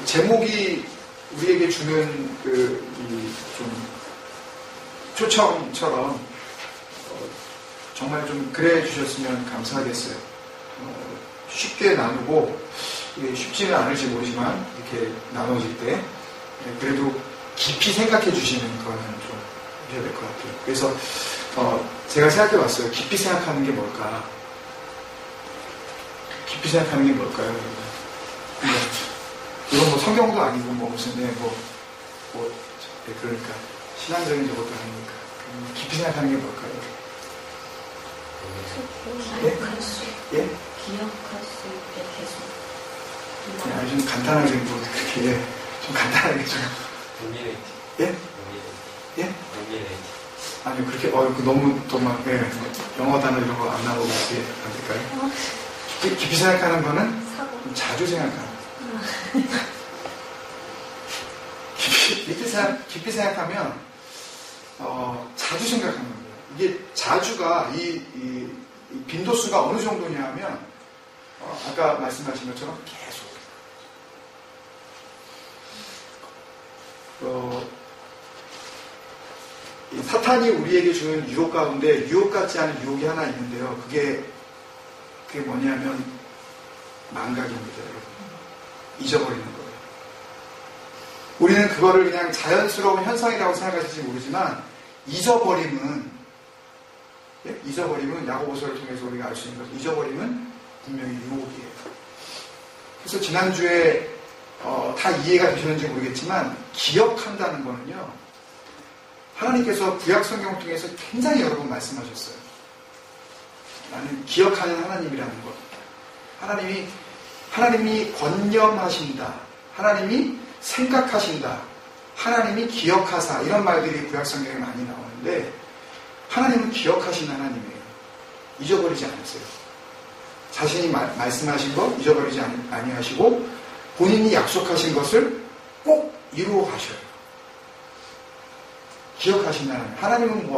제목이 우리에게 주는 좀 초청처럼 정말 좀 그래 주셨으면 감사하겠어요. 쉽게 나누고 쉽지는 않을지 모르지만 이렇게 나눠질 때 그래도 깊이 생각해 주시는 거는 좀 해야 될 것 같아요. 그래서 제가 생각해 봤어요. 깊이 생각하는 게 뭘까? 깊이 생각하는 게 뭘까요? 이건 뭐 성경도 아니고 뭐 무슨 그러니까 신앙적인 것도 아니니까 깊이 생각하는 게 뭘까요? 기억할 수 예? 기억할 수 있게 계속. 그냥 좀 간단하게 뭐 그렇게 좀 간단하게 좀. 노미네이트. 예? 예? 노미네이트. 아니요 그렇게 너무 또 막 영어 단어 이런 거 안 나오고 그렇게 안 될까요? 깊이 생각하는 거는 좀 자주 생각하는. 깊이 생각하면 자주 생각하는 거예요. 이게 자주가 이 빈도수가 어느 정도냐 하면 아까 말씀하신 것처럼 계속 이 사탄이 우리에게 주는 유혹 가운데 유혹 같지 않은 유혹이 하나 있는데요. 그게 뭐냐면 망각입니다, 여러분. 잊어버리는 거예요. 우리는 그거를 그냥 자연스러운 현상이라고 생각하실지 모르지만 잊어버림은 야고보서를 통해서 우리가 알 수 있는 것은 잊어버림은 분명히 유혹이에요. 그래서 지난주에 다 이해가 되셨는지 모르겠지만 기억한다는 거는요. 하나님께서 구약 성경을 통해서 굉장히 여러 번 말씀하셨어요. 나는 기억하는 하나님이라는 것. 하나님이 권념하신다. 하나님이 생각하신다. 하나님이 기억하사. 이런 말들이 구약 성경에 많이 나오는데 하나님은 기억하신 하나님이에요. 잊어버리지 않으세요. 자신이 말씀하신 것 잊어버리지 아니하시고 본인이 약속하신 것을 꼭 이루어 가셔요. 기억하신 하나님. 하나님은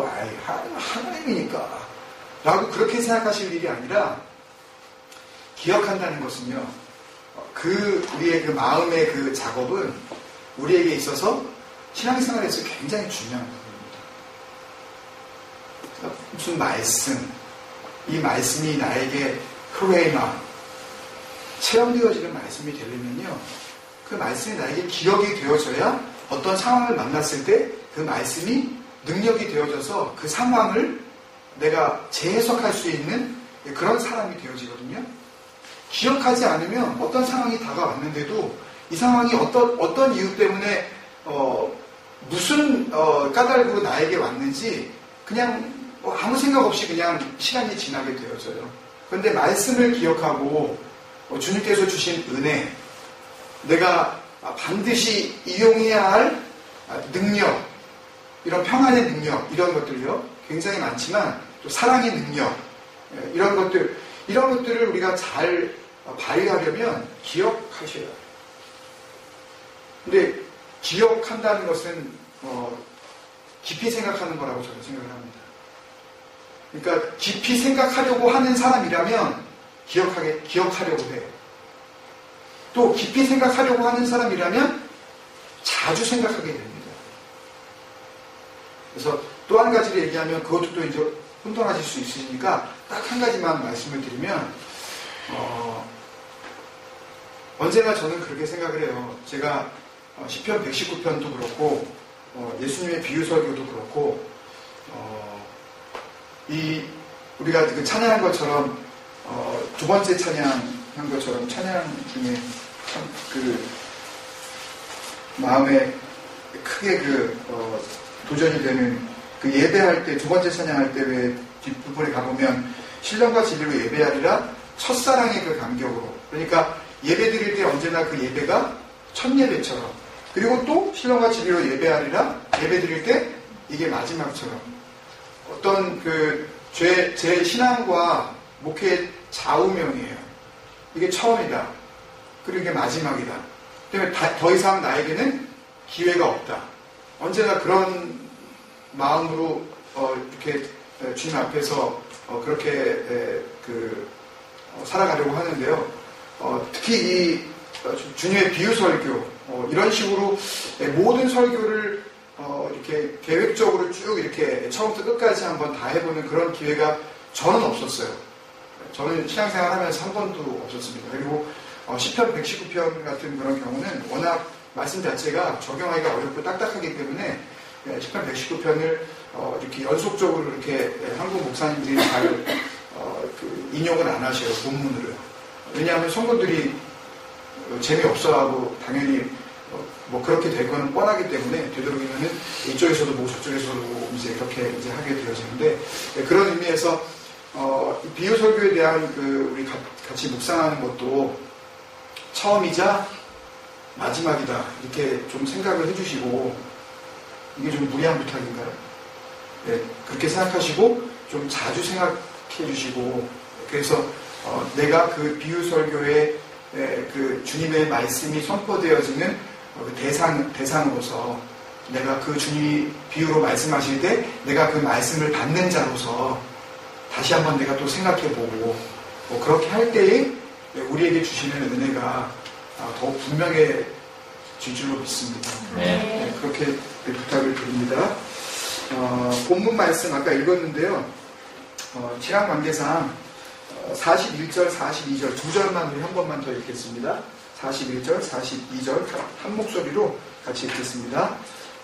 하나님이니까 라고 그렇게 생각하실 일이 아니라 기억한다는 것은요. 우리의 그 마음의 그 작업은 우리에게 있어서 신앙생활에서 굉장히 중요한 부분입니다. 무슨 말씀, 이 말씀이 나에게 흐레마 체험되어지는 말씀이 되려면요. 그 말씀이 나에게 기억이 되어져야 어떤 상황을 만났을 때 그 말씀이 능력이 되어져서 그 상황을 내가 재해석할 수 있는 그런 사람이 되어지거든요. 기억하지 않으면 어떤 상황이 다가왔는데도 이 상황이 어떤 이유 때문에 무슨 까닭으로 나에게 왔는지 그냥 아무 생각 없이 그냥 시간이 지나게 되어져요. 그런데 말씀을 기억하고 주님께서 주신 은혜, 내가 반드시 이용해야 할 능력, 이런 평안의 능력, 이런 것들요 굉장히 많지만 또 사랑의 능력, 이런 것들을 우리가 잘 발휘하려면 기억하셔야 해요. 근데 기억한다는 것은 깊이 생각하는 거라고 저는 생각을 합니다. 그러니까 깊이 생각하려고 하는 사람이라면 기억하려고 해요. 또 깊이 생각하려고 하는 사람이라면 자주 생각하게 됩니다. 그래서 또 한 가지를 얘기하면 그것도 또 이제 혼돈하실 수 있으니까 딱 한 가지만 말씀을 드리면 언제나 저는 그렇게 생각을 해요. 제가 시편 119편도 그렇고 예수님의 비유설교도 그렇고 우리가 그 찬양한 것처럼 두 번째 찬양한 것처럼 찬양 중에 참 마음에 크게 도전이 되는 그 예배할 때 두 번째 찬양할 때 왜 뒷부분에 가보면 신령과 진리로 예배하리라 첫사랑의 그 감격으로, 그러니까 예배 드릴 때 언제나 그 예배가 첫 예배처럼, 그리고 또 신령과 진리로 예배하리라 예배 드릴 때 이게 마지막처럼 어떤 제 신앙과 목회의 좌우명이에요. 이게 처음이다. 그리고 이게 마지막이다. 때문에 더 이상 나에게는 기회가 없다. 언제나 그런 마음으로 이렇게 주님 앞에서 그렇게 살아가려고 하는데요. 특히 이 주님의 비유설교, 이런 식으로 모든 설교를 이렇게 계획적으로 쭉 이렇게 처음부터 끝까지 한번 다 해보는 그런 기회가 저는 없었어요. 저는 신앙생활 하면서 한 번도 없었습니다. 그리고 시편 119편 같은 그런 경우는 워낙 말씀 자체가 적용하기가 어렵고 딱딱하기 때문에 시편 119편을 이렇게 연속적으로 이렇게 한국 목사님들이 잘 인용을 안 하셔요. 본문으로요. 왜냐하면 성도들이 재미없어하고 당연히 뭐 그렇게 될 거는 뻔하기 때문에 되도록이면은 이쪽에서도 보고 저쪽에서도 보고 이제 그렇게 이제 하게 되어지는데 그런 의미에서 비유 설교에 대한 우리 같이 묵상하는 것도 처음이자 마지막이다 이렇게 좀 생각을 해주시고 이게 좀 무리한 부탁인가요? 네, 그렇게 생각하시고 좀 자주 생각해 주시고 그래서 내가 그 비유 설교에 그 주님의 말씀이 선포되어지는 그 대상으로서 내가 그 주님이 비유로 말씀하실 때 내가 그 말씀을 받는 자로서 다시 한번 내가 또 생각해보고 그렇게 할 때에 우리에게 주시는 은혜가 더욱 분명해질 줄로 믿습니다. 네, 그렇게 부탁을 드립니다. 본문 말씀 아까 읽었는데요. 시간 관계상 41절, 42절 두 절만 우리 한 번만 더 읽겠습니다. 41절, 42절 한 목소리로 같이 읽겠습니다.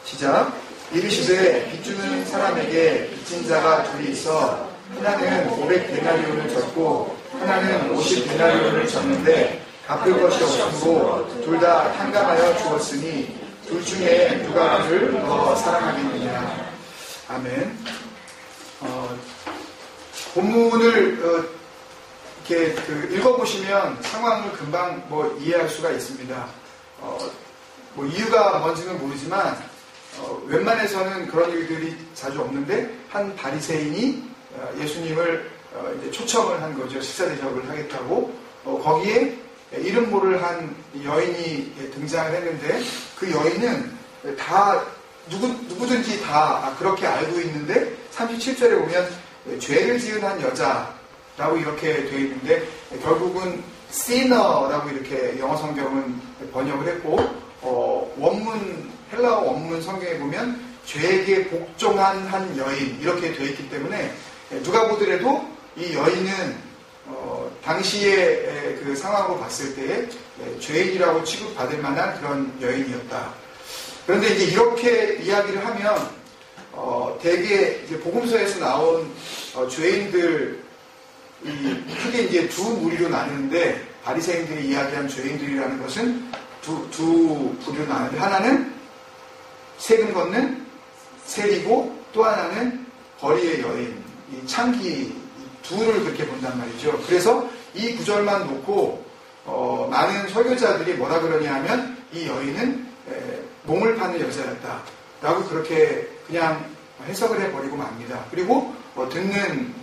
시작. 이르시되 빚주는 사람에게 빚진 자가 둘이 있어 하나는 500데나리온을 졌고 하나는 50데나리온을 졌는데 갚을 것이 없으므로 둘 다 탕감하여 주었으니 둘 중에 누가 그를 더 사랑하겠느냐. 아멘. 본문을 이렇게 읽어보시면 상황을 금방 이해할 수가 있습니다. 이유가 뭔지는 모르지만 웬만해서는 그런 일들이 자주 없는데 한 바리새인이 예수님을 이제 초청을 한 거죠. 식사 대접을 하겠다고. 거기에 이름 모를 한 여인이 등장을 했는데 그 여인은 다 누구든지 다 그렇게 알고 있는데 37절에 보면 죄를 지은 한 여자라고 이렇게 되어 있는데 결국은 sinner라고 이렇게 영어 성경은 번역을 했고 헬라어 원문 성경에 보면 죄에게 복종한 한 여인 이렇게 되어 있기 때문에 누가 보더라도 이 여인은 당시의 그 상황으로 봤을 때 죄인이라고 취급받을 만한 그런 여인이었다. 그런데 이제 이렇게 이야기를 하면 대개 이제 복음서에서 나온 죄인들 크게 이제 두 무리로 나누는데 바리새인들이 이야기한 죄인들이라는 것은 두 부류로 나누는데 하나는 세금 걷는 세리고 또 하나는 거리의 여인, 이 창기 둘을 그렇게 본단 말이죠. 그래서 이 구절만 놓고 많은 설교자들이 뭐라 그러냐 하면 이 여인은 몸을 파는 여자였다 라고 그렇게 그냥 해석을 해버리고 맙니다. 그리고 듣는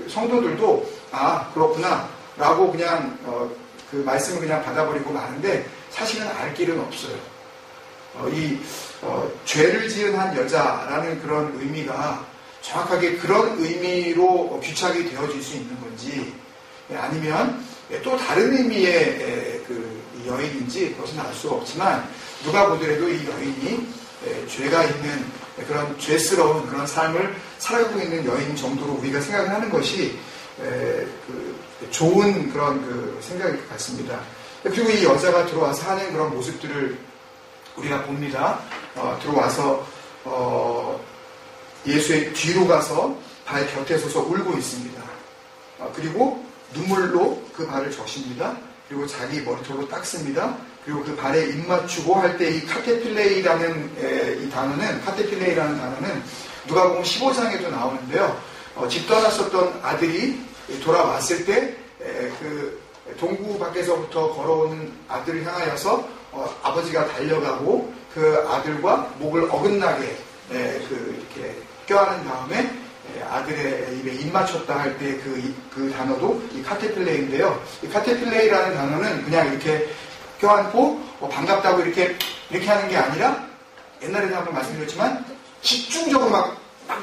성도들도 그렇구나 라고 그냥 그 말씀을 그냥 받아버리고 마는데 사실은 알 길은 없어요. 죄를 지은 한 여자라는 그런 의미가 정확하게 그런 의미로 귀착이 되어질 수 있는 건지 아니면 또 다른 의미의 그 여인인지 그것은 알 수 없지만 누가 보더라도 이 여인이 죄가 있는 그런 죄스러운 그런 삶을 살아가고 있는 여인 정도로 우리가 생각을 하는 것이 좋은 그런 그 생각일 것 같습니다. 그리고 이 여자가 들어와서 하는 그런 모습들을 우리가 봅니다. 들어와서 예수의 뒤로 가서 발 곁에 서서 울고 있습니다. 그리고 눈물로 그 발을 적십니다. 그리고 자기 머리털로 닦습니다. 그리고 그 발에 입 맞추고 할 때 이 카테필레이라는 단어는 누가복음 15장에도 나오는데요. 집 떠났었던 아들이 돌아왔을 때 그 동구 밖에서부터 걸어오는 아들을 향하여서 아버지가 달려가고 그 아들과 목을 어긋나게 이렇게 껴안은 다음에 아들의 입에 입 맞췄다 할 때 그 단어도 이 카테필레이인데요. 이 카테필레이라는 단어는 그냥 이렇게 껴안고 반갑다고 이렇게 하는 게 아니라 옛날에도 한번 말씀드렸지만 집중적으로 막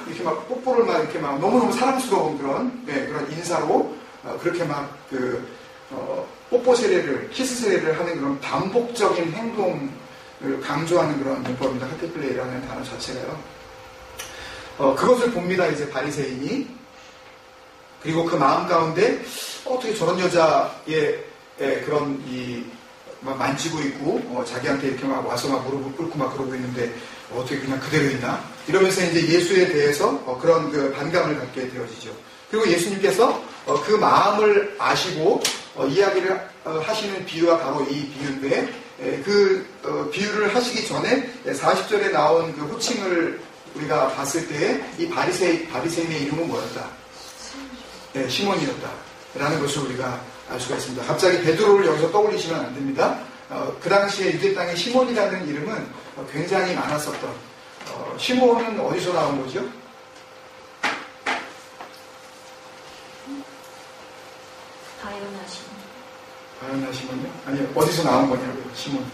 이렇게 막 뽀뽀를 막 이렇게 막 너무너무 사랑스러운 그런 인사로 그렇게 막 뽀뽀 세례를 키스 세례를 하는 그런 반복적인 행동 강조하는 그런 문법입니다. 카테플레이라는 단어 자체가요. 그것을 봅니다. 이제 바리새인이. 그리고 그 마음 가운데 어떻게 저런 여자의 그런 막 만지고 있고 자기한테 이렇게 막 와서 막 무릎을 꿇고 막 그러고 있는데 어떻게 그냥 그대로 있나? 이러면서 이제 예수에 대해서 그런 그 반감을 갖게 되어지죠. 그리고 예수님께서 그 마음을 아시고 이야기를 하시는 비유가 바로 이 비유인데 그 비유를 하시기 전에 40절에 나온 그 호칭을 우리가 봤을 때 이 바리새인의 이름은 뭐였다? 네, 시몬이었다. 라는 것을 우리가 알 수가 있습니다. 갑자기 베드로를 여기서 떠올리시면 안 됩니다. 그 당시에 유대 땅에 시몬이라는 이름은 굉장히 많았었던 시몬은 어디서 나온 거죠? 바요나 시몬이요? 아니 어디서 나온 거냐고요? 시몬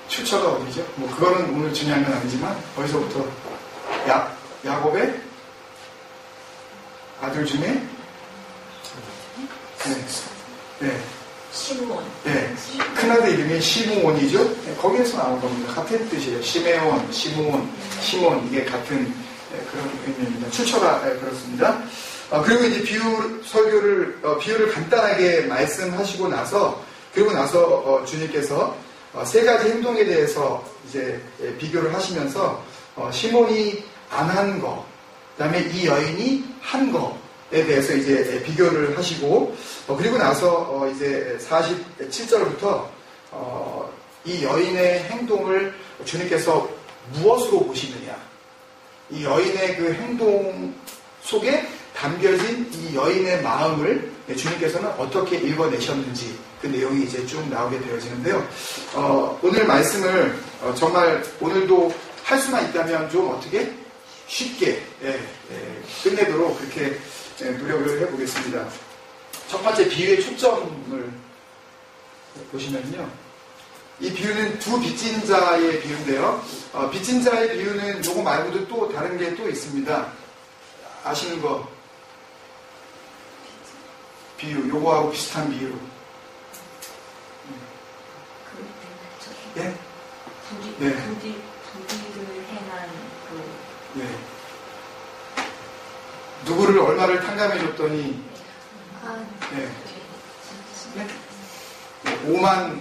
출처가 어디죠? 뭐 그거는 오늘 중요한 건 아니지만 어디서부터 야곱의 아들 중에 네. 시므온. 네. 큰아들 이름이 시므온이죠. 네, 거기에서 나온 겁니다. 같은 뜻이에요. 시메온, 시므온, 시몬 이게 같은 그런 의미입니다. 출처가 그렇습니다. 그리고 이제 비유를 간단하게 말씀하시고 나서 그리고 나서 주님께서 세 가지 행동에 대해서 이제 비교를 하시면서 시몬이 안 한 거, 그다음에 이 여인이 한 거에 대해서 이제 비교를 하시고 그리고 나서 이제 47절부터 이 여인의 행동을 주님께서 무엇으로 보시느냐, 이 여인의 그 행동 속에 담겨진 이 여인의 마음을 주님께서는 어떻게 읽어내셨는지 그 내용이 이제 쭉 나오게 되어지는데요. 오늘 말씀을 정말 오늘도 할 수만 있다면 좀 어떻게 쉽게 끝내도록 그렇게 노력을 해보겠습니다. 첫 번째 비유의 초점을 보시면요. 이 비유는 두 빚진 자의 비유인데요. 빚진 자의 비유는 요거 말고도 또 다른 게 또 있습니다. 아시는 거 비유, 요거하고 비슷한 비유. 예? 부디를 행한 네. 누구를 얼마를 탕감해줬더니 네. 5만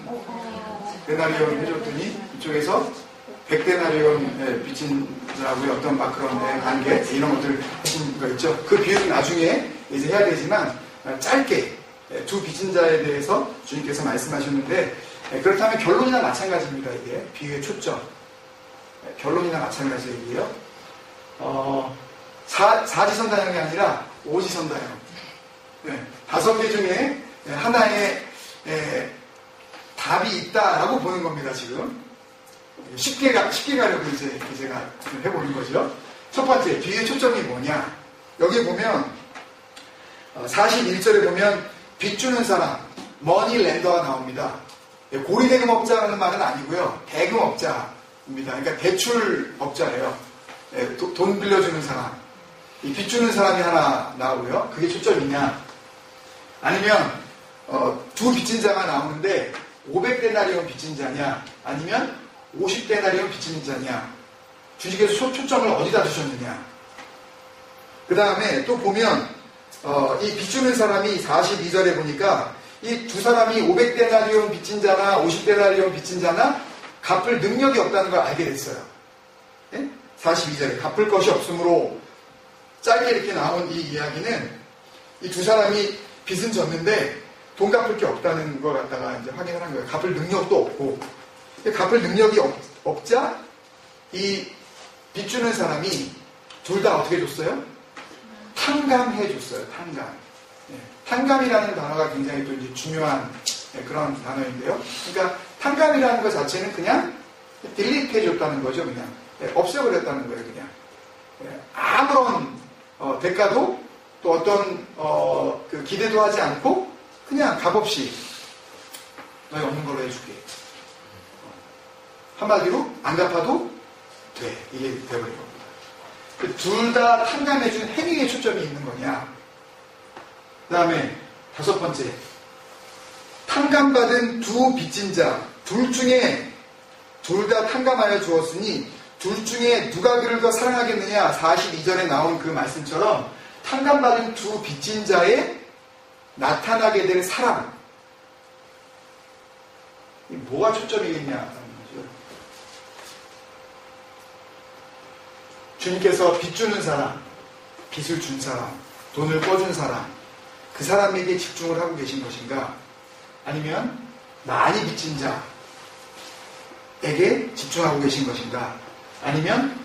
데나리온 해줬더니 이쪽에서 100데나리온 빚진 자하고의 어떤 막 그런 관계 이런 것들 하신 거 있죠. 그 비유는 나중에 이제 해야 되지만 짧게 두 빚진 자에 대해서 주님께서 말씀하셨는데 그렇다면 결론이나 마찬가지입니다. 이게 비유의 초점. 결론이나 마찬가지 얘기예요. 사지선다형이 아니라 오지선다형. 네, 5개 중에 하나의 답이 있다라고 보는 겁니다. 지금 쉽게 가려고 이제 제가 해보는 거죠. 첫 번째 비유의 초점이 뭐냐? 여기 보면 41절에 보면 빚 주는 사람 머니 렌더가 나옵니다. 고리대금업자라는 말은 아니고요. 대금업자입니다. 그러니까 대출업자예요. 돈 빌려주는 사람. 이 빚 주는 사람이 하나 나오고요. 그게 초점이냐? 아니면 두 빚진 자가 나오는데 500데나리온 빚진 자냐? 아니면 50데나리온 빚진 자냐? 주님께서 초점을 어디다 두셨느냐? 그 다음에 또 보면 이 빚 주는 사람이 42절에 보니까 이 두 사람이 500데나리온 빚진 자나 50데나리온 빚진 자나 갚을 능력이 없다는 걸 알게 됐어요. 네? 42절에 갚을 것이 없으므로 짧게 이렇게 나온 이 이야기는 이 두 사람이 빚은 졌는데 돈 갚을 게 없다는 걸 갖다가 이제 확인을 한 거예요. 갚을 능력도 없고. 갚을 능력이 없자 이 빚 주는 사람이 둘 다 어떻게 줬어요? 탕감해 줬어요. 탕감. 탕감이라는 단어가 굉장히 또 이제 중요한 그런 단어인데요. 그러니까 탕감이라는 것 자체는 그냥 딜리트 해줬다는 거죠. 그냥 없애버렸다는 거예요. 그냥 아무런 대가도 또 어떤 그 기대도 하지 않고 그냥 값없이 너희 없는 걸로 해줄게. 한마디로 안 갚아도 돼. 이게 돼버린 겁니다. 둘 다 탕감해준 행위에 초점이 있는 거냐. 그 다음에 5번째, 탕감받은 두 빚진 자 둘 중에 둘 다 탕감하여 주었으니 둘 중에 누가 그를 더 사랑하겠느냐. 42절에 나온 그 말씀처럼 탕감받은 두 빚진 자의 나타나게 될 사랑. 이 뭐가 초점이겠냐. 주님께서 빚 주는 사람, 빚을 준 사람, 돈을 꿔준 사람, 그 사람에게 집중을 하고 계신 것인가? 아니면 많이 빚진 자에게 집중하고 계신 것인가? 아니면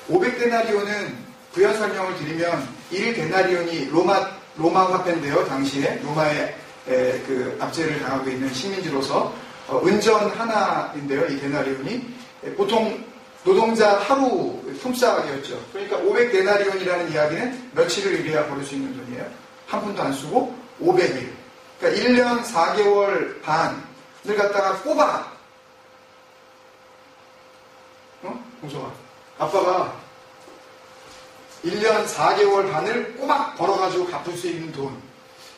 500데나리온은 부연 설명을 드리면 1데나리온이 로마 화폐인데요. 당시에 로마의 그 압제를 당하고 있는 식민지로서 은전 하나인데요. 이 데나리온이 보통 노동자 하루 품삯이었죠. 그러니까 500데나리온이라는 이야기는 며칠을 일해야 벌을 수 있는 돈이에요. 한 푼도 안 쓰고 500일. 그러니까 1년 4개월 반을 갖다가 꼬박. 공소가. 아빠가 1년 4개월 반을 꼬박 벌어가지고 갚을 수 있는 돈.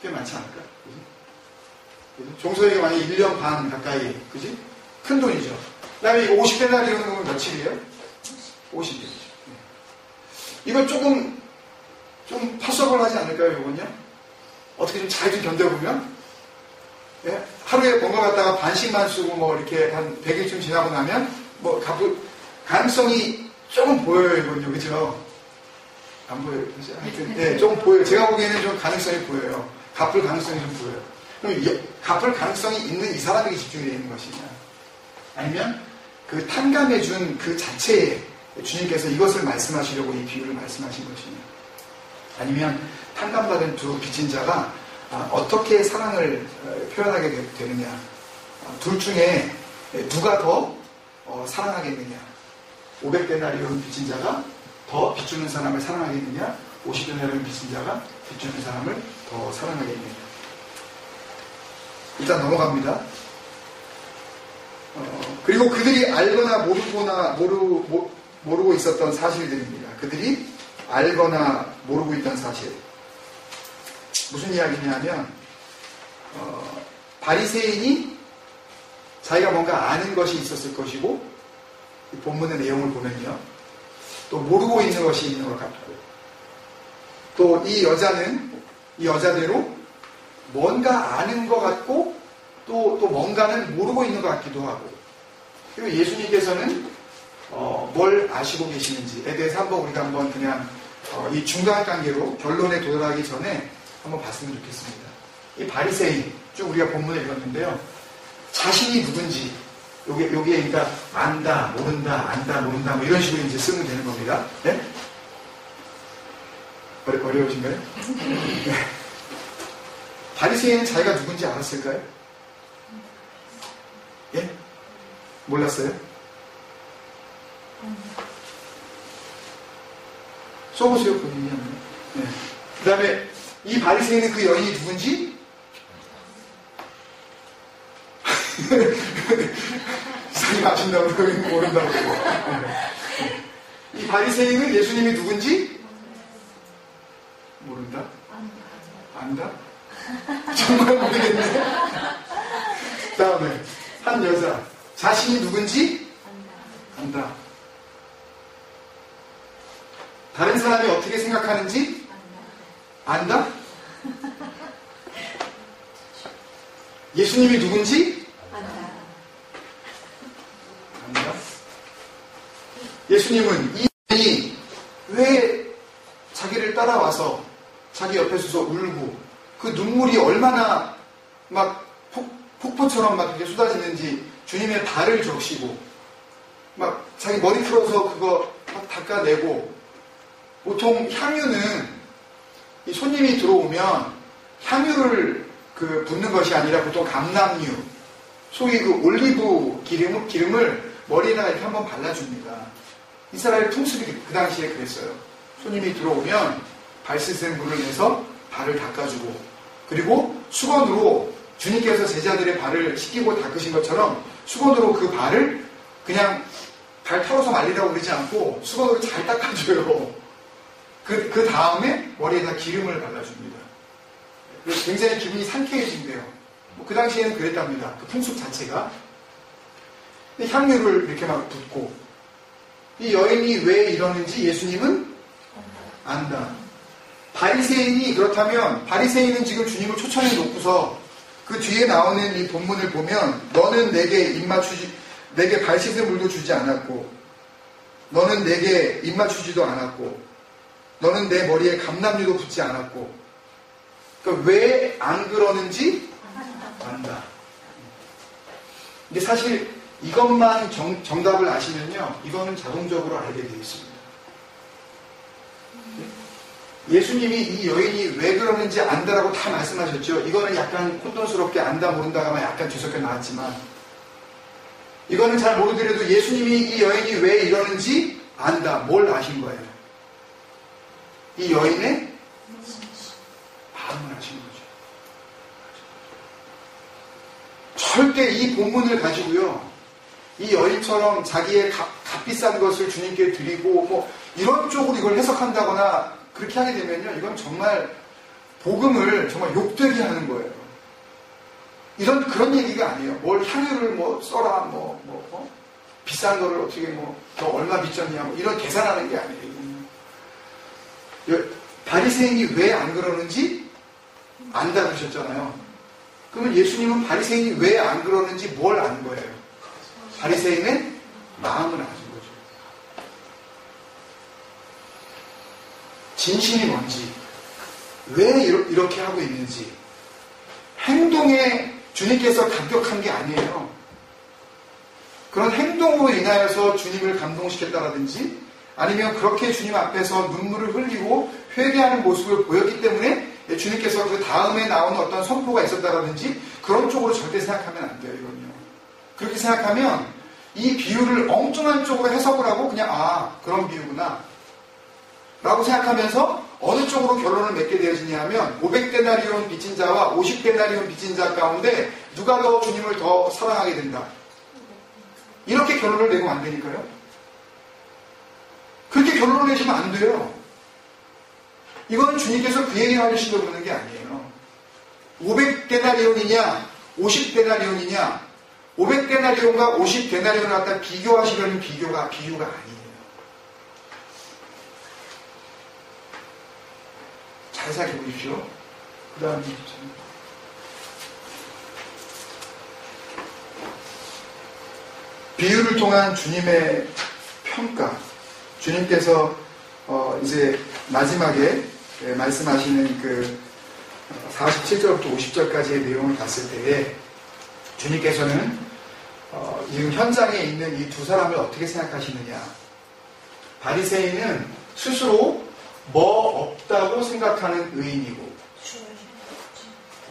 꽤 많지 않을까? 그지? 종소에게 만약에 1년 반 가까이. 그지? 큰 돈이죠. 그 다음에 이거 50데나리온은 며칠이에요? 50일. 이거 조금 좀 퍼석을 하지 않을까요, 이건요? 어떻게 좀 잘 좀 견뎌보면? 예? 하루에 뭔가 갖다가 반씩만 쓰고 뭐 이렇게 한 100일쯤 지나고 나면 뭐 갚을 가능성이 조금 보여요, 이건요. 그죠? 안 보여요. 그죠? 하여튼, 네, 조금 보여요. 제가 보기에는 좀 가능성이 보여요. 갚을 가능성이 좀 보여요. 그럼 갚을 가능성이 있는 이 사람에게 집중이 되어 있는 것이냐? 아니면 그 탕감해준 그 자체에 주님께서 이것을 말씀하시려고 이 비유를 말씀하신 것이냐? 아니면 탕감받은 두 빚진 자가 어떻게 사랑을 표현하게 되느냐? 둘 중에 누가 더 사랑하겠느냐? 500데나리온 빚진 자가 더 빚주는 사람을 사랑하겠느냐? 50데나리온 빚진 자가 빚주는 사람을 더 사랑하겠느냐? 일단 넘어갑니다. 그리고 그들이 알거나 모르고 있었던 사실들입니다. 그들이 알거나 모르고 있던 사실. 무슨 이야기냐면 바리새인이 자기가 뭔가 아는 것이 있었을 것이고 이 본문의 내용을 보면요. 또 모르고 있는 것이 있는 것 같고 또 이 여자대로 뭔가 아는 것 같고 또 뭔가는 모르고 있는 것 같기도 하고 그리고 예수님께서는 뭘 아시고 계시는지에 대해서 우리가 그냥 이 중간 단계로 결론에 도달하기 전에 한번 봤으면 좋겠습니다. 이 바리새인 쭉 우리가 본문을 읽었는데요. 자신이 누군지 여기에 그러니까 안다, 모른다 뭐 이런 식으로 이제 쓰면 되는 겁니다. 네? 어려우신가요? 네. 바리새인은 자기가 누군지 알았을까요? 예? 몰랐어요? 써보세요, 본인이 한번. 네. 그 다음에 이 바리새인은 그 여인이 누군지? 이상이 아신다고 모른다고. 네. 이 바리새인은 예수님이 누군지? 모른다? 안다? 정말 모르겠네. 그 다음에 한 여자 자신이 누군지? 안다. 다른 사람이 어떻게 생각하는지? 안다? 예수님이 누군지? 안다. 예수님은 이 여인이 왜 자기를 따라와서 자기 옆에 서서 울고 그 눈물이 얼마나 막 폭포처럼 막 이렇게 쏟아지는지 주님의 발을 적시고 막 자기 머리 풀어서 그거 막 닦아내고 보통 향유는 이 손님이 들어오면 향유를 붓는 것이 아니라 보통 감람유 소위 그 올리브 기름을 머리에다가 이렇게 한번 발라줍니다. 이스라엘 풍습이 그 당시에 그랬어요. 손님이 들어오면 발 씻은 물을 내서 발을 닦아주고 그리고 수건으로 주님께서 제자들의 발을 씻기고 닦으신 것처럼 수건으로 그 발을 그냥 발 털어서 말리라고 그러지 않고 수건으로 잘 닦아줘요. 그 다음에 머리에다 기름을 발라줍니다. 그래서 굉장히 기분이 상쾌해진대요. 그 당시에는 그랬답니다. 그 풍습 자체가. 향유를 이렇게 막 붓고. 이 여인이 왜 이러는지 예수님은 안다. 바리새인이 그렇다면 바리새인은 지금 주님을 초청해 놓고서 그 뒤에 나오는 이 본문을 보면 너는 내게 내게 발 씻을 물도 주지 않았고 너는 내게 입 맞추지도 않았고 너는 내 머리에 감람유도 붓지 않았고 그러니까 왜 안 그러는지 안다. 근데 사실 이것만 정답을 아시면요 이거는 자동적으로 알게 되어 있습니다. 예수님이 이 여인이 왜 그러는지 안다라고 다 말씀하셨죠. 이거는 약간 혼돈스럽게 안다 모른다가 약간 뒤섞여 나왔지만 이거는 잘 모르더라도 예수님이 이 여인이 왜 이러는지 안다. 뭘 아신 거예요? 이 여인의 마음을 아신 거죠. 절대 이 본문을 가지고요 이 여인처럼 자기의 값비싼 것을 주님께 드리고 뭐 이런 쪽으로 이걸 해석한다거나 그렇게 하게 되면요 이건 정말 복음을 정말 욕되게 하는 거예요. 그런 얘기가 아니에요. 뭘 향유를 뭐 써라 비싼 거를 어떻게 더 얼마 빚졌냐 이런 계산하는 게 아니에요. 바리새인이 왜 안 그러는지 안다 그러셨잖아요. 그러면 예수님은 바리새인이 왜 안 그러는지 뭘 아는 거예요? 바리새인의 마음을 아는 거죠. 진심이 뭔지, 왜 이렇게 하고 있는지, 행동에 주님께서 감격한 게 아니에요. 그런 행동으로 인하여서 주님을 감동시켰다라든지 아니면 그렇게 주님 앞에서 눈물을 흘리고 회개하는 모습을 보였기 때문에 주님께서 그 다음에 나오는 어떤 선포가 있었다라든지 그런 쪽으로 절대 생각하면 안 돼요. 이건요. 그렇게 생각하면 이 비유를 엉뚱한 쪽으로 해석을 하고 그냥 그런 비유구나 라고 생각하면서 어느 쪽으로 결론을 맺게 되어지냐 하면 500데나리온 빚진 자와 50데나리온 빚진 자 가운데 누가 더 주님을 더 사랑하게 된다. 이렇게 결론을 내고 안 되니까요. 그렇게 결론을 내시면 안 돼요. 이건 주님께서 그 얘기를 하시려고 그러는 게 아니에요. 500데나리온이냐 50데나리온이냐 500데나리온과 50데나리온을 갖다 비교하시려는 비유가 아니에요. 잘 생각해 보십시오. 그 다음에 비유를 통한 주님의 평가. 주님께서 이제 마지막에 말씀하시는 그 47절부터 50절까지의 내용을 봤을 때에 주님께서는 이 현장에 있는 이 두 사람을 어떻게 생각하시느냐. 바리새인은 스스로 뭐 없다고 생각하는 의인이고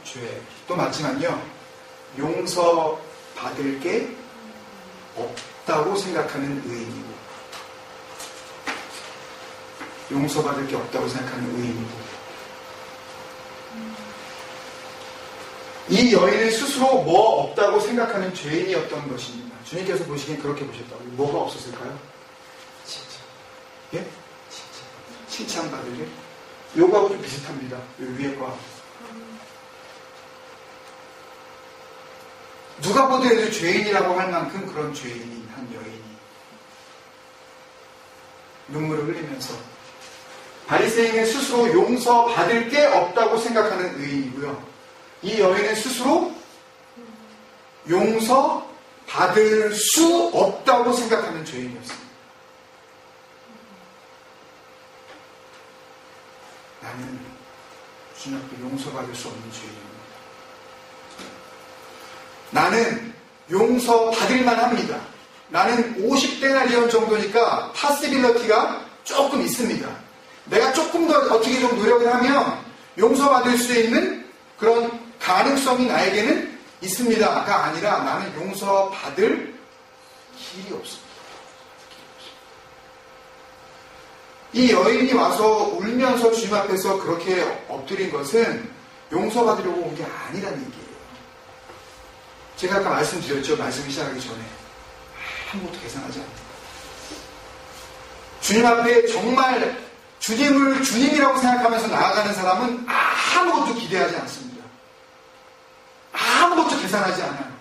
죄 또 맞지만요 용서받을 게 없다고 생각하는 의인이고 용서받을 게 없다고 생각하는 의인이고 이 여인은 스스로 뭐 없다고 생각하는 죄인이었던 것입니다. 주님께서 보시기엔 그렇게 보셨다고요. 뭐가 없었을까요? 칭찬. 예? 칭찬받을 게? 요거하고 좀 비슷합니다. 요 위에 거. 누가 보더라도 죄인이라고 할 만큼 그런 죄인인 한 여인이 눈물을 흘리면서 바리새인은 스스로 용서받을 게 없다고 생각하는 의인이고요. 이 여인은 스스로 용서받을 수 없다고 생각하는 죄인이었습니다. 나는 주님 앞에 용서받을 수 없는 죄인입니다. 나는 용서받을 만합니다. 나는 50데나리온 정도니까 파시빌러티가 조금 있습니다. 내가 조금 더 어떻게 좀 노력을 하면 용서받을 수 있는 그런 가능성이 나에게는 있습니다가 아니라 나는 용서받을 길이 없습니다. 이 여인이 와서 울면서 주님 앞에서 그렇게 엎드린 것은 용서받으려고 온 게 아니라는 얘기예요. 제가 아까 말씀드렸죠. 말씀 시작하기 전에 아무것도 계산하지 않는다. 주님 앞에 정말 주님을 주님이라고 생각하면서 나아가는 사람은 아무것도 기대하지 않습니다. 아무것도 계산하지 않아요.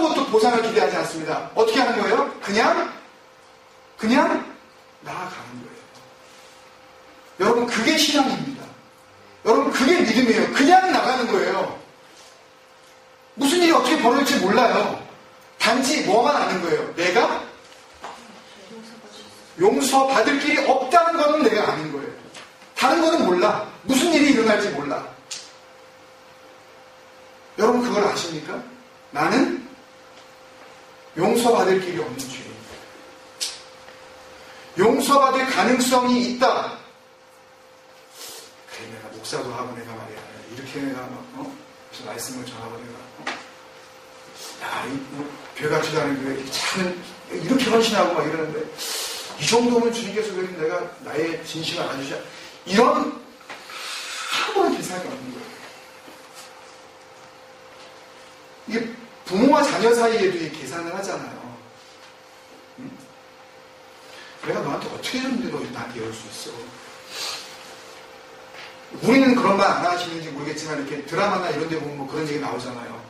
아무것도 보상을 기대하지 않습니다. 어떻게 하는 거예요? 그냥 나아가는 거예요. 여러분, 그게 신앙입니다. 여러분, 그게 믿음이에요. 그냥 나가는 거예요. 무슨 일이 어떻게 벌어질지 몰라요. 단지 뭐만 아는 거예요. 내가 용서받을 길이 없다는 거는 내가 아는 거예요. 다른 거는 몰라. 무슨 일이 일어날지 몰라. 여러분, 그걸 아십니까? 나는 용서받을 길이 없는 죄인이다. 용서받을 가능성이 있다. 그래, 내가 목사도 하고 내가 말이야. 이렇게 내가 그래서 말씀을 전하고 내가 야, 별 같지도 않은 교회 참 이렇게 헌신하고 막 이러는데 이 정도면 주님께서 그래도 내가 나의 진심을 알아주셔. 이런 아무런 계산이 없는 거예요. 이게 부모와 자녀 사이에도 계산을 하잖아요. 응? 내가 너한테 어떻게 해줬는데 너 나한테 이럴 수 있어. 우리는 그런 말 안 하시는지 모르겠지만 이렇게 드라마나 이런 데 보면 뭐 그런 얘기 나오잖아요.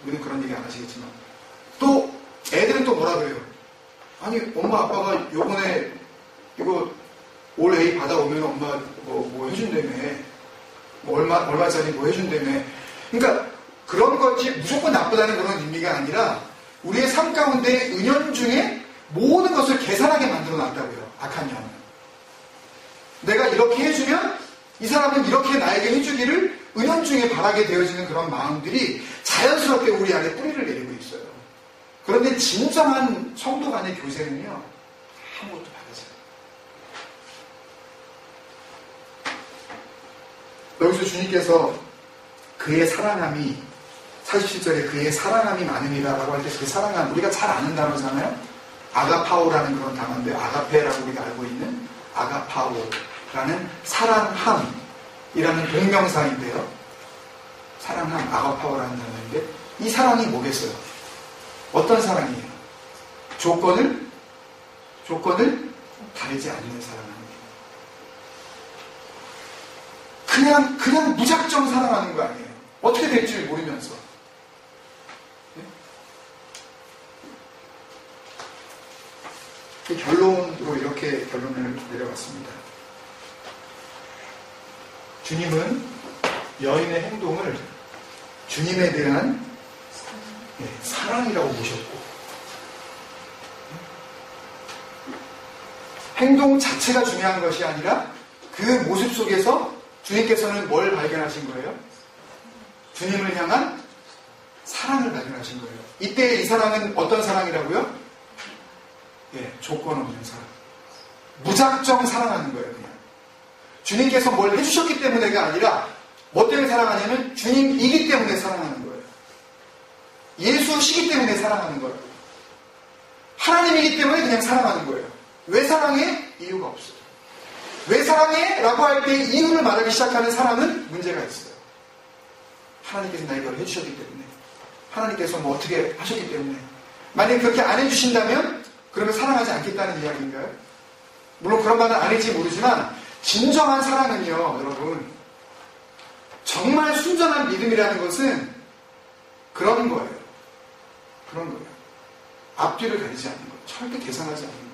우리는 그런 얘기 안 하시겠지만 또 애들은 또 뭐라 그래요. 아니 엄마 아빠가 요번에 이거 올 A 받아오면 엄마 뭐 해준다며. 뭐 얼마짜리 뭐 해준다며. 그러니까 그런 것이 무조건 나쁘다는 그런 의미가 아니라 우리의 삶 가운데 은연중에 모든 것을 계산하게 만들어 놨다고요. 악한 영은. 내가 이렇게 해주면 이 사람은 이렇게 나에게 해주기를 은연중에 바라게 되어지는 그런 마음들이 자연스럽게 우리 안에 뿌리를 내리고 있어요. 그런데 진정한 성도 간의 교제는요, 아무것도 다르지 않아요. 여기서 주님께서 그의 사랑함이 47절에 그의 사랑함이 많음이라고 할 때 그 사랑함, 우리가 잘 아는 단어잖아요. 아가파오라는 그런 단어인데 아가페라고 우리가 알고 있는 아가파오라는 사랑함이라는 동명사인데요. 사랑함, 아가파오라는 단어인데 이 사랑이 뭐겠어요? 어떤 사랑이에요? 조건을 다르지 않는 사랑합니다. 그냥 무작정 사랑하는 거 아니에요. 어떻게 될지 모르면서. 그 결론으로 이렇게 결론을 내려갔습니다. 주님은 여인의 행동을 주님에 대한 사랑이라고 보셨고 행동 자체가 중요한 것이 아니라 그 모습 속에서 주님께서는 뭘 발견하신 거예요? 주님을 향한 사랑을 발견하신 거예요. 이때 이 사랑은 어떤 사랑이라고요? 조건 없는 사랑. 무작정 사랑하는 거예요, 그냥. 주님께서 뭘 해주셨기 때문에가 아니라 뭐 때문에 사랑하냐면 주님이기 때문에 사랑하는 거예요. 예수시기 때문에 사랑하는 거예요. 하나님이기 때문에 그냥 사랑하는 거예요. 왜 사랑해? 이유가 없어요. 왜 사랑해? 라고 할 때 이유를 말하기 시작하는 사람은 문제가 있어요. 하나님께서 나에게 이걸 해주셨기 때문에, 하나님께서 뭐 어떻게 하셨기 때문에. 만약에 그렇게 안 해주신다면 그러면 사랑하지 않겠다는 이야기인가요? 물론 그런 말은 아닐지 모르지만 진정한 사랑은요, 여러분, 정말 순전한 믿음이라는 것은 그런 거예요. 그런 거예요. 앞뒤를 가리지 않는 거예요. 절대 계산하지 않는 거예요.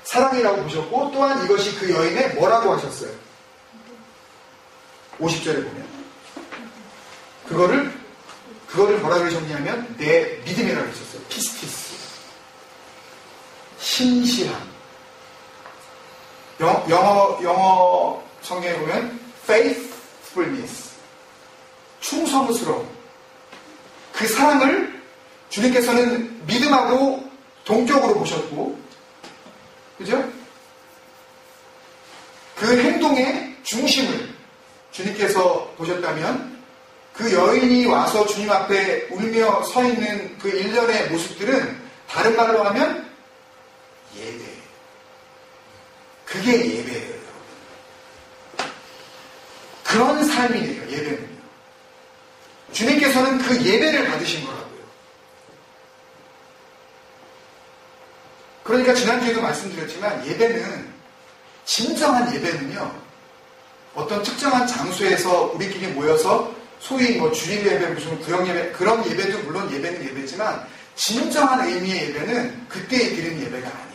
사랑이라고 보셨고 또한 이것이 그 여인의 뭐라고 하셨어요? 50절에 보면 그거를 뭐라고 정리하면 내 믿음이라고 했었어요. 피스티스. 신실함. 영어 성경에 보면 faithfulness. 충성스러움. 그 사랑을 주님께서는 믿음하고 동격으로 보셨고, 그죠? 그 행동의 중심을 주님께서 보셨다면 그 여인이 와서 주님 앞에 울며 서 있는 그 일련의 모습들은 다른 말로 하면 예배. 그게 예배예요, 여러분. 그런 삶이에요, 예배는요. 주님께서는 그 예배를 받으신 거라고요. 그러니까 지난주에도 말씀드렸지만 예배는, 진정한 예배는요, 어떤 특정한 장소에서 우리끼리 모여서 소위 뭐 주일 예배, 무슨 구역 예배, 그런 예배도 물론 예배는 예배지만 진정한 의미의 예배는 그때 드리는 예배가 아니에요.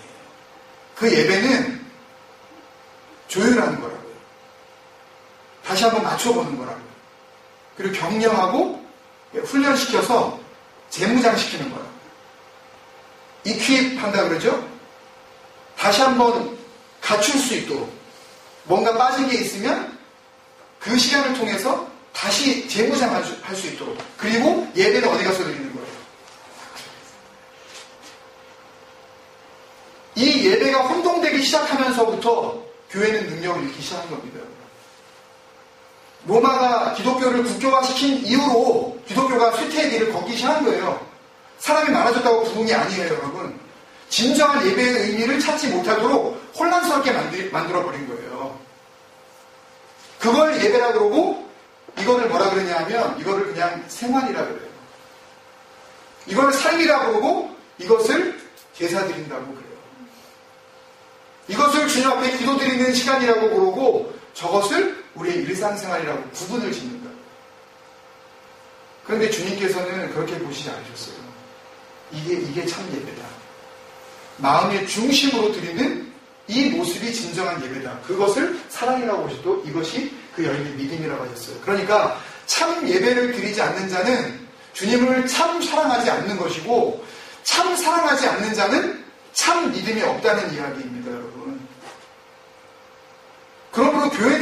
그 예배는 조율하는 거라고요. 다시 한번 맞춰보는 거라고요. 그리고 격려하고 훈련시켜서 재무장시키는 거라고요. 이퀴입한다 그러죠? 다시 한번 갖출 수 있도록 뭔가 빠진 게 있으면 그 시간을 통해서 다시 재무장할 수 있도록. 그리고 예배는 어디 가서 드리는 거예요? 이 예배가 혼동되기 시작하면서부터 교회는 능력을 잃기 시작한 겁니다. 로마가 기독교를 국교화시킨 이후로 기독교가 쇠퇴의 길을 걷기 시작한 거예요. 사람이 많아졌다고 부흥이 아니에요, 여러분. 진정한 예배의 의미를 찾지 못하도록 혼란스럽게 만들어버린 거예요. 그걸 예배라 그러고 이거를 뭐라 그러냐 하면 이거를 그냥 생활이라 그래요. 이거를 삶이라 그러고 이것을 제사 드린다고 그래요. 이것을 주님 앞에 기도드리는 시간이라고 그러고 저것을 우리의 일상생활이라고 구분을 짓는다. 그런데 주님께서는 그렇게 보시지 않으셨어요. 이게 참 예배다. 마음의 중심으로 드리는 이 모습이 진정한 예배다. 그것을 사랑이라고 하셔도 이것이 그 여인의 믿음이라고 하셨어요. 그러니까 참 예배를 드리지 않는 자는 주님을 참 사랑하지 않는 것이고 참 사랑하지 않는 자는 참 믿음이 없다는 이야기입니다, 여러분. 그러므로 교회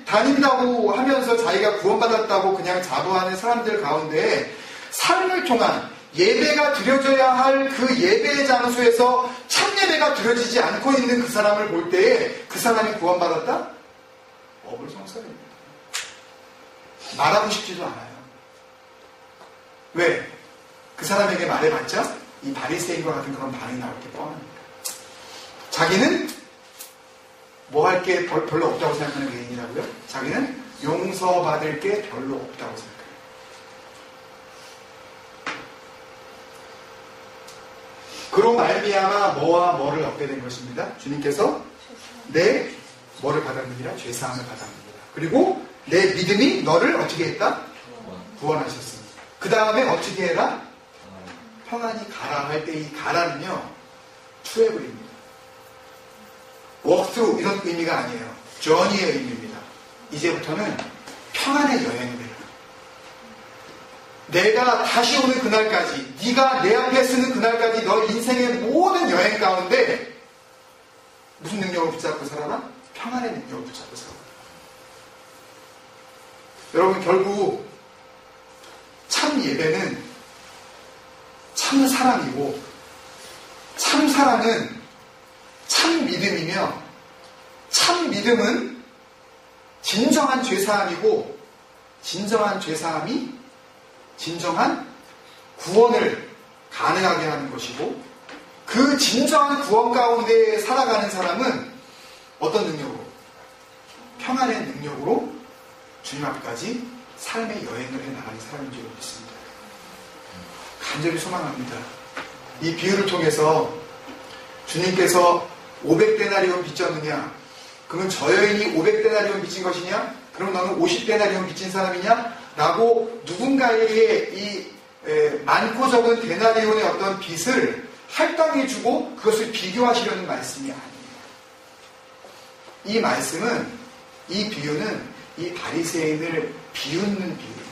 다닌다고 하면서 자기가 구원받았다고 그냥 자부하는 사람들 가운데 삶을 통한 예배가 드려져야 할 그 예배의 장소에서 참 예배가 드려지지 않고 있는 그 사람을 볼 때에 그 사람이 구원받았다? 어불성설입니다. 말하고 싶지도 않아요. 왜? 그 사람에게 말해봤자 이 바리새인과 같은 그런 반응이 나올 게 뻔합니다. 자기는 뭐 할 게 별로 없다고 생각하는 개인이라고요? 자기는 용서받을 게 별로 없다고 생각해요. 그로 말미암아 뭐와 뭐를 얻게 된 것입니다. 주님께서 내 뭐를 받았느니라? 죄사함을 받았느니라. 그리고 내 믿음이 너를 어떻게 했다? 구원하셨습니다. 그 다음에 어떻게 해라? 평안히 가라 할 때 이 가라는요 트래블입니다. walk through 이런 의미가 아니에요. journey의 의미입니다. 이제부터는 평안의 여행을 해라. 내가 다시 오는 그날까지, 네가 내 앞에 서는 그날까지 너 인생의 모든 여행 가운데 무슨 능력을 붙잡고 살아라? 평안의 능력을 붙잡고 살아라. 여러분, 결국 참 예배는 참 사랑이고 참 사랑은 참 믿음이며 참 믿음은 진정한 죄사함이고 진정한 죄사함이 진정한 구원을 가능하게 하는 것이고 그 진정한 구원 가운데 살아가는 사람은 어떤 능력으로? 평안의 능력으로 주님 앞까지 삶의 여행을 해나가는 사람인 줄 믿습니다. 간절히 소망합니다. 이 비유를 통해서 주님께서 500데나리온 빚졌느냐? 그러면 저 여인이 500데나리온 빚진 것이냐? 그럼 너는 50데나리온 빚진 사람이냐? 라고 누군가에게 이 많고 적은 데나리온의 어떤 빚을 할당해주고 그것을 비교하시려는 말씀이 아니에요. 이 말씀은, 이 비유는 이 바리새인을 비웃는 비유입니다.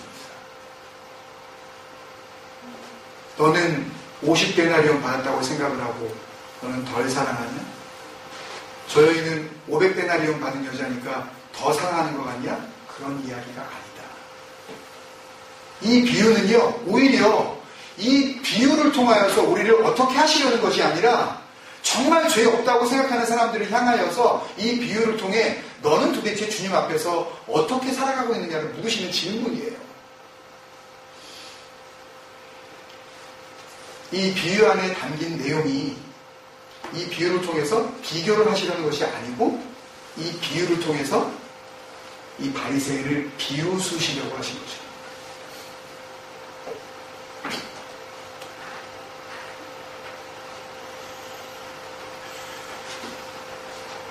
너는 50데나리온 받았다고 생각을 하고 너는 덜 사랑하냐? 저 여인은 500데나리온 받은 여자니까 더 사랑하는 것 같냐? 그런 이야기가 아니다. 이 비유는요, 오히려 이 비유를 통하여서 우리를 어떻게 하시려는 것이 아니라 정말 죄 없다고 생각하는 사람들을 향하여서 이 비유를 통해 너는 도대체 주님 앞에서 어떻게 살아가고 있느냐를 묻으시는 질문이에요. 이 비유 안에 담긴 내용이 이 비유를 통해서 비교를 하시려는 것이 아니고 이 비유를 통해서 이 바리새인을 비웃으시려고 하신 거죠.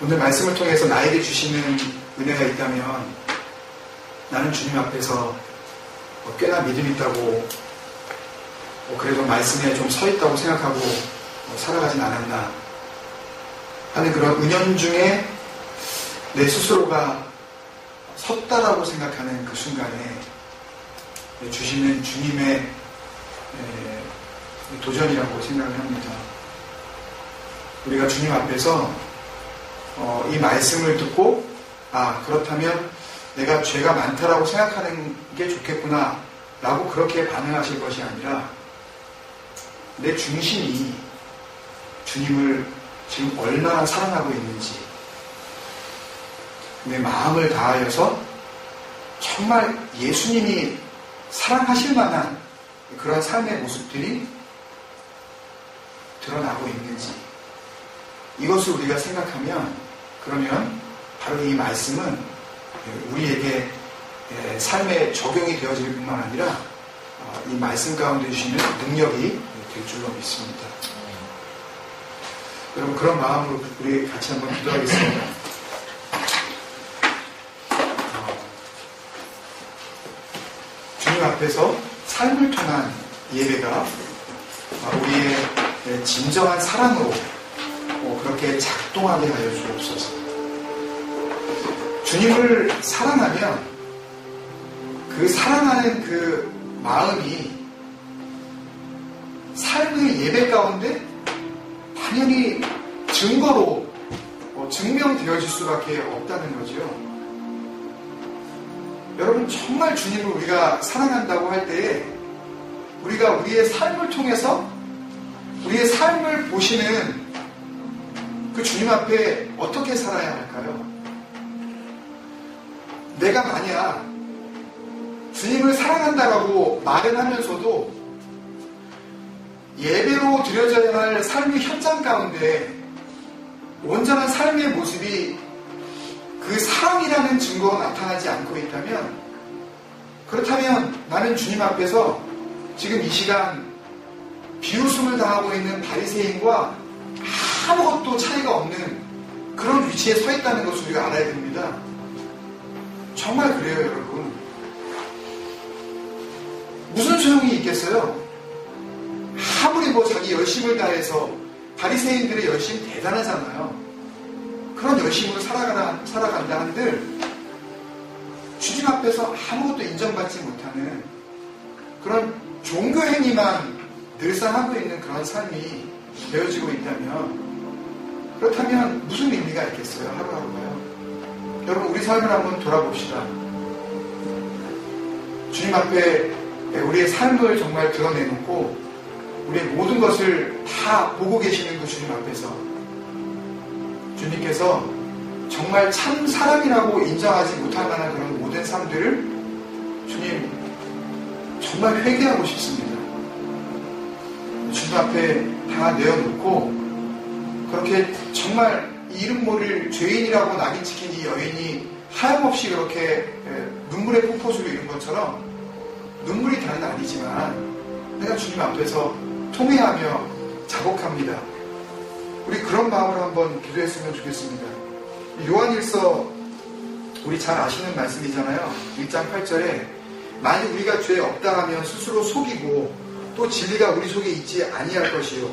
오늘 말씀을 통해서 나에게 주시는 은혜가 있다면 나는 주님 앞에서 꽤나 믿음 있다고 그래도 말씀에 좀 서 있다고 생각하고 살아가진 않았나 하는 그런 은연중에 내 스스로가 섰다라고 생각하는 그 순간에 주시는 주님의 도전이라고 생각을 합니다. 우리가 주님 앞에서 이 말씀을 듣고 그렇다면 내가 죄가 많다라고 생각하는 게 좋겠구나 라고 그렇게 반응하실 것이 아니라 내 중심이 주님을 지금 얼마나 사랑하고 있는지 내 마음을 다하여서 정말 예수님이 사랑하실 만한 그런 삶의 모습들이 드러나고 있는지 이것을 우리가 생각하면 그러면 바로 이 말씀은 우리에게 삶에 적용이 되어질 뿐만 아니라 이 말씀 가운데 주시는 능력이 될 줄로 믿습니다. 여러분 그런 마음으로 우리 같이 한번 기도하겠습니다. 주님 앞에서 삶을 통한 예배가 우리의 진정한 사랑으로 그렇게 작동하게 하여 주옵소서. 주님을 사랑하면 그 사랑하는 그 마음이 삶의 예배 가운데 당연히 증거로 증명되어질 수밖에 없다는 거죠. 여러분 정말 주님을 우리가 사랑한다고 할 때에 우리가 우리의 삶을 통해서 우리의 삶을 보시는 그 주님 앞에 어떻게 살아야 할까요? 내가 만약 주님을 사랑한다라고 말을 하면서도 예배로 드려져야 할 삶의 현장 가운데 온전한 삶의 모습이 그 사랑이라는 증거가 나타나지 않고 있다면 그렇다면 나는 주님 앞에서 지금 이 시간 비웃음을 당하고 있는 바리새인과 아무것도 차이가 없는 그런 위치에 서 있다는 것을 우리가 알아야 됩니다. 정말 그래요, 여러분. 무슨 소용이 있겠어요? 아무리 자기 열심을 다해서 바리새인들의 열심 대단하잖아요. 그런 열심으로 살아간다 한들 주님 앞에서 아무것도 인정받지 못하는 그런 종교 행위만 늘상 하고 있는 그런 삶이 되어지고 있다면 그렇다면 무슨 의미가 있겠어요? 하루하루가요. 여러분 우리 삶을 한번 돌아봅시다. 주님 앞에 우리의 삶을 정말 드러내놓고 우리의 모든 것을 다 보고 계시는 그 주님 앞에서 주님께서 정말 참 사랑이라고 인정하지 못할 만한 그런 모든 삶들을 주님 정말 회개하고 싶습니다. 주님 앞에 다 내어놓고 그렇게 정말 이름 모를 죄인이라고 낙인 찍힌 이 여인이 하염없이 그렇게 눈물의 폭포수를 이룬 것처럼 눈물이 다는 아니지만 내가 주님 앞에서 통회하며 자복합니다. 우리 그런 마음으로 한번 기도했으면 좋겠습니다. 요한일서 우리 잘 아시는 말씀이잖아요. 1장 8절에 만일 우리가 죄 없다 하면 스스로 속이고 또 진리가 우리 속에 있지 아니할 것이요.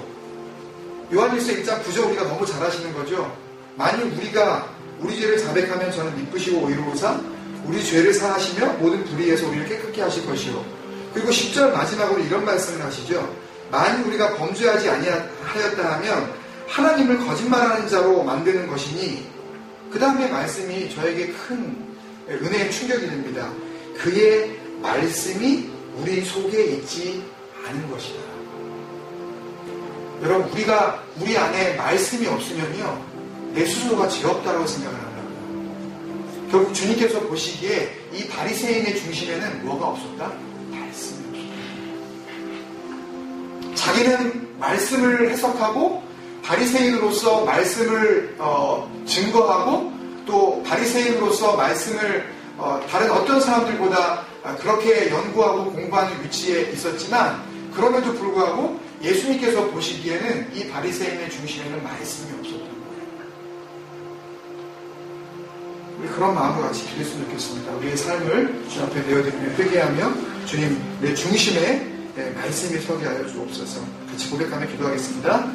요한일서 1장 9절 우리가 너무 잘 아시는 거죠. 만일 우리가 우리 죄를 자백하면 저는 미쁘시고 오이로우사 우리 죄를 사하시며 모든 불의에서 우리를 깨끗게 하실 것이요. 그리고 10절 마지막으로 이런 말씀을 하시죠. 만일 우리가 범죄하지 아니하였다 하면 하나님을 거짓말하는 자로 만드는 것이니 그 다음에 말씀이 저에게 큰 은혜의 충격이 됩니다. 그의 말씀이 우리 속에 있지 않은 것이다. 여러분 우리 안에 말씀이 없으면요 내 스스로가 죄 없다고 생각을 한다고요. 결국 주님께서 보시기에 이 바리새인의 중심에는 뭐가 없었다? 말씀이 없었다. 자기는 말씀을 해석하고 바리새인으로서 말씀을 증거하고 또 바리새인으로서 말씀을 다른 어떤 사람들보다 그렇게 연구하고 공부하는 위치에 있었지만 그럼에도 불구하고 예수님께서 보시기에는 이 바리새인의 중심에는 말씀이 없었던 거예요. 우리 그런 마음으로 같이 기도했으면 좋겠습니다. 우리의 삶을 주 앞에 내어드리며 회개하며 주님 내 중심에 말씀이 서게 하여 주옵소서. 같이 고백하며 기도하겠습니다.